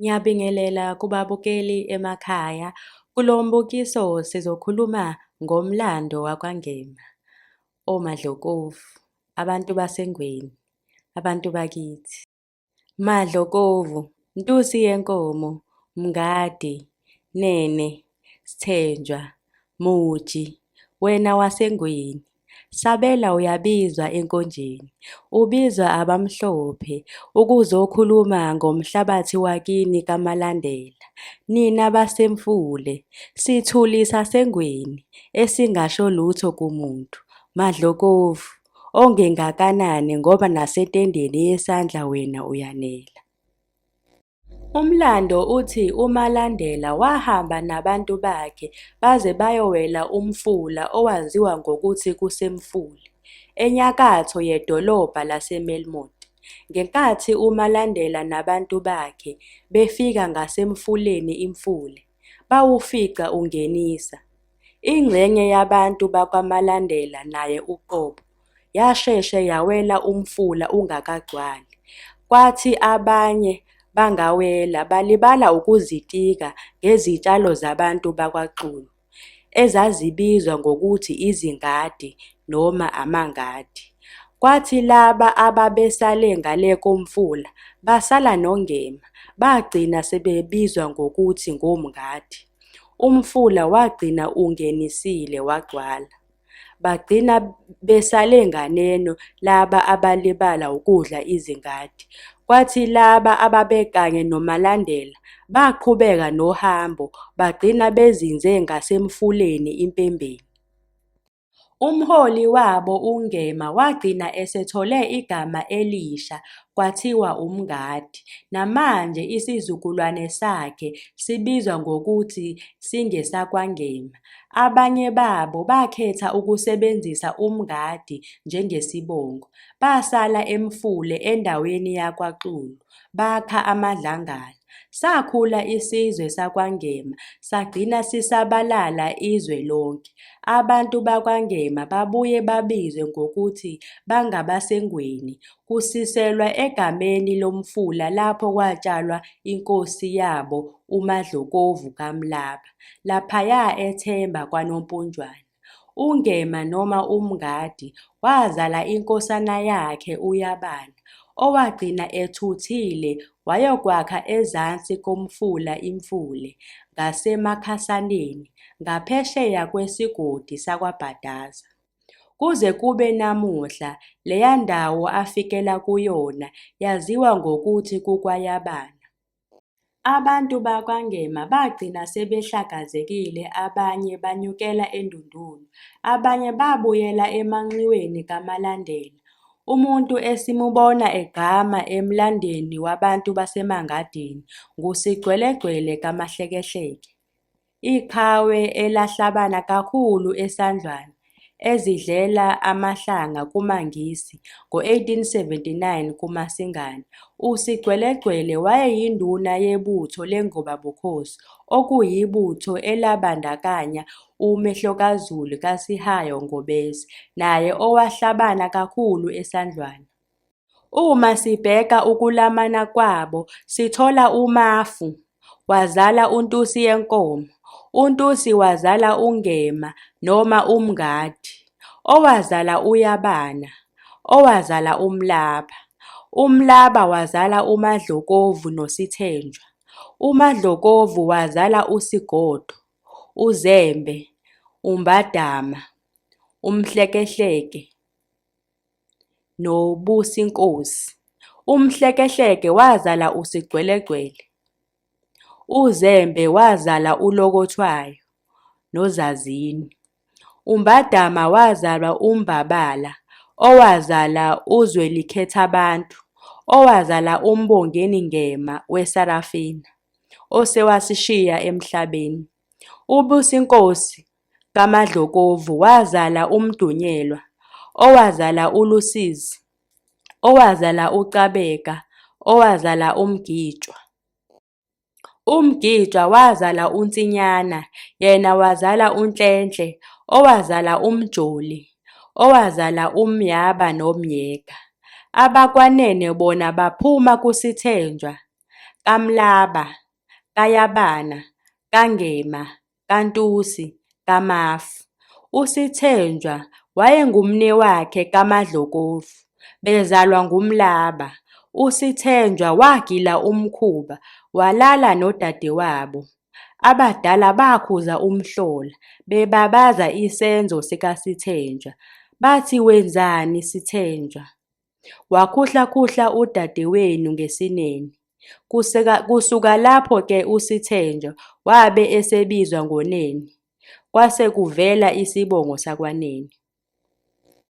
Ngiyabingelela kubabukeli emakhaya. Kulo mbukiso sizokhuluma ngomlando wakwaNgema, oMadlokovu, abantu baseNgweni, abantu bakithi. Madlokovu, Ntusi Yenkomo, Mngadi, Nene, Sithenjwa, Muji, wena waseNgweni. Sabela uyabizwa enkonjeni, ubizwa abamhlophe ukuzokhuluma ngomhlabathi wakini kaMalandela. Nina basemfule, sithuli saseNgweni, esingasho lutho kumuntu. Madlokovu, ongengakanani ngoba nasetendeni yesandla wena uyanela. Umlando uthi uMalandela wahamba nabantu bakhe baze bayowela umfula owaziwa ngokuthi kuseMfule, enyakatho yedolobha laseMelmoth. Ngenkathi uMalandela nabantu bakhe befika ngasemfuleni iMfule, bawufica ungenisa. Ingxenye yabantu bakwaMalandela naye uqobo yasheshe yawela umfula ungakagcwali, kwathi abanye bangawela balibala ukuzitika ngezitshalo zabantu bakwaXulu, ezazibizwa ngokuthi izingadi noma amangadi. Kwathi laba ababesale ngale komfula basala noNgema, bagcina sebebizwa ngokuthi ngomngadi. Umfula wagcina ungenisile wagcwala. Bagcina besale nganeno laba abalibala ukudla izingadi. Kwathi laba ababekanye noMalandela baqhubeka nohambo, bagcina bezinze ngasemfuleni impembeni. Umholi wabo uNgema wagcina esethole igama elisha kwathiwa uMngadi, namanje isizukulwane sakhe sibizwa ngokuthi singesakwaNgema. Abanye babo bakhetha ukusebenzisa uMngadi njengesibongo, basala eMfule endaweni yakwaXulu, bakha amadlangala. Sakhula isizwe sakwaNgema, sagcina sisabalala izwe lonke. Abantu bakwaNgema babuye babizwe ngokuthi bangabaseNgweni, kusiselwa egameni lomfula lapho kwatshalwa inkosi yabo uMadlokovu kaMlaba, laphaya eThemba kwaNompunjwana. uNgema noma uMngadi wazala inkosana yakhe uYabana, owagcina ethuthile wayokwakha ezansi komfula iMfule, ngaseMakhasaneni, ngaphesheya kwesigodi sakwaBhadaza. Kuze kube namuhla, leya ndawo afikela kuyona yaziwa ngokuthi kukwaYabana. Abantu bakwaNgema bagcina sebehlakazekile, abanye banyukela eNdundulu, abanye babuyela emanxiweni kaMalandela. Umuntu esimubona egqama emlandweni wabantu baseMangadini nguSigcwelegcwele kaMahlekehleke, iqhawe elahlabana kakhulu eSandlwana, ezidlela amahlanga kuMangisi ngo-1879 kuMasingana. USigcwelegcwele wayeyinduna yebutho leNgobabukhosi, okuyibutho elabandakanya uMehlokazulu kaSihayo Ngobese, naye owahlabana kakhulu eSandlwana. Uma sibheka ukulamana kwabo, sithola uMafu wazala uNtusi Yenkomo, uNtusi wazala uNgema noma uMngadi, owazala uYabana, owazala uMlaba. uMlaba wazala uMadlokovu noSithenjwa. uMadlokovu wazala uSigodo, uZembe, uMbadama, uMhlekehleke noBusinkosi. uMhlekehleke wazala uSigcwelegcwele. uZembe wazala uLokothwayo noZazini. uMbadama wazala uMbabala, owazala uZwelikhethabantu, owazala uMbongeni Ngema weSarafina, osewasishiya emhlabeni. uBusinkosi kaMadlokovu wazala uMdunyelwa, owazala uLusizi, owazala uCabeka, owazala uMgitshwa. uMgitshwa wazala uNtsinyana, yena wazala uNhlenhle, owazala uMjoli, owazala uMyaba noMyeka. AbakwaNene bona baphuma kuSithenjwa, kaMlaba, kaYabana, kaNgema, kaNtusi, kaMafu. USithenjwa wayengumnewakhe kaMadlokofu, bezalwa nguMlaba. USithenjwa wagila umkhuba walala nodadewabo. Abadala bakhuza uMhlola bebabaza isenzo sikaSithenjwa, bathi wenzani Sithenjwa? Wakhuhlakhuhla udadewenu ngesinene. Kusuka lapho-ke uSithenjwa wabe esebizwa ngoNene, kwase kuvela isibongo sakwaNene.